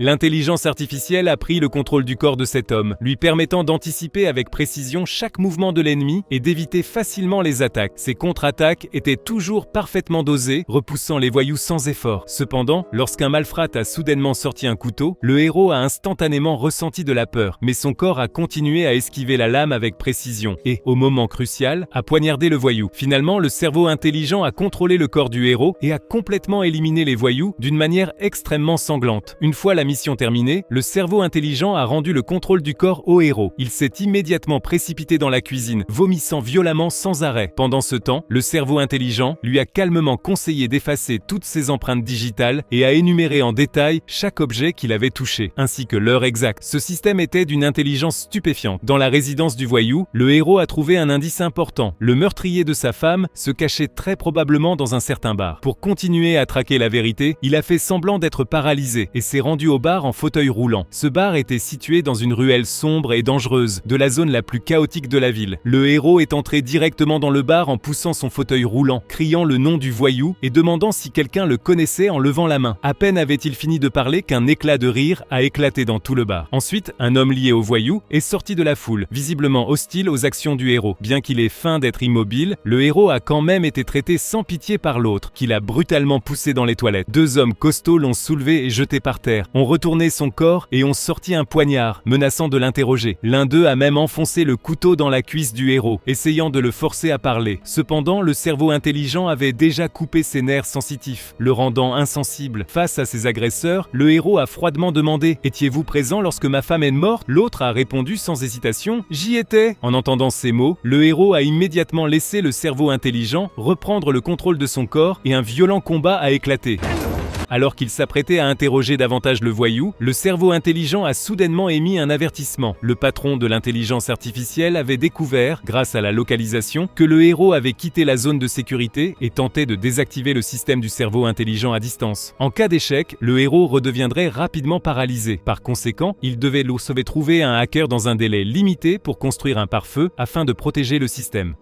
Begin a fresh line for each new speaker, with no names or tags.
L'intelligence artificielle a pris le contrôle du corps de cet homme, lui permettant d'anticiper avec précision chaque mouvement de l'ennemi et d'éviter facilement les attaques. Ses contre-attaques étaient toujours parfaitement dosées, repoussant les voyous sans effort. Cependant, lorsqu'un malfrat a soudainement sorti un couteau, le héros a instantanément ressenti de la peur, mais son corps a continué à esquiver la lame avec précision et, au moment crucial, a poignardé le voyou. Finalement, le cerveau intelligent a contrôlé le corps du héros et a complètement éliminé les voyous d'une manière extrêmement sanglante. Une fois la mission terminée, le cerveau intelligent a rendu le contrôle du corps au héros. Il s'est immédiatement précipité dans la cuisine, vomissant violemment sans arrêt. Pendant ce temps, le cerveau intelligent lui a calmement conseillé d'effacer toutes ses empreintes digitales et a énuméré en détail chaque objet qu'il avait touché, ainsi que l'heure exacte. Ce système était d'une intelligence stupéfiante. Dans la résidence du voyou, le héros a trouvé un indice important. Le meurtrier de sa femme se cachait très probablement dans un certain bar. Pour continuer à traquer la vérité, il a fait semblant d'être paralysé et s'est rendu au bar en fauteuil roulant. Ce bar était situé dans une ruelle sombre et dangereuse, de la zone la plus chaotique de la ville. Le héros est entré directement dans le bar en poussant son fauteuil roulant, criant le nom du voyou et demandant si quelqu'un le connaissait en levant la main. À peine avait-il fini de parler qu'un éclat de rire a éclaté dans tout le bar. Ensuite, un homme lié au voyou est sorti de la foule, visiblement hostile aux actions du héros. Bien qu'il ait feint d'être immobile, le héros a quand même été traité sans pitié par l'autre, qu'il a brutalement poussé dans les toilettes. Deux hommes costauds l'ont soulevé et jeté par terre, ont retourné son corps et ont sorti un poignard, menaçant de l'interroger. L'un d'eux a même enfoncé le couteau dans la cuisse du héros, essayant de le forcer à parler. Cependant, le cerveau intelligent avait déjà coupé ses nerfs sensitifs, le rendant insensible. Face à ses agresseurs, le héros a froidement demandé « Étiez-vous présent lorsque ma femme est morte ?» L'autre a répondu sans hésitation « J'y étais !» En entendant ces mots, le héros a immédiatement laissé le cerveau intelligent reprendre le contrôle de son corps et un violent combat a éclaté. Alors qu'il s'apprêtait à interroger davantage le voyou, le cerveau intelligent a soudainement émis un avertissement. Le patron de l'intelligence artificielle avait découvert, grâce à la localisation, que le héros avait quitté la zone de sécurité et tentait de désactiver le système du cerveau intelligent à distance. En cas d'échec, le héros redeviendrait rapidement paralysé. Par conséquent, il devait trouver un hacker dans un délai limité pour construire un pare-feu afin de protéger le système.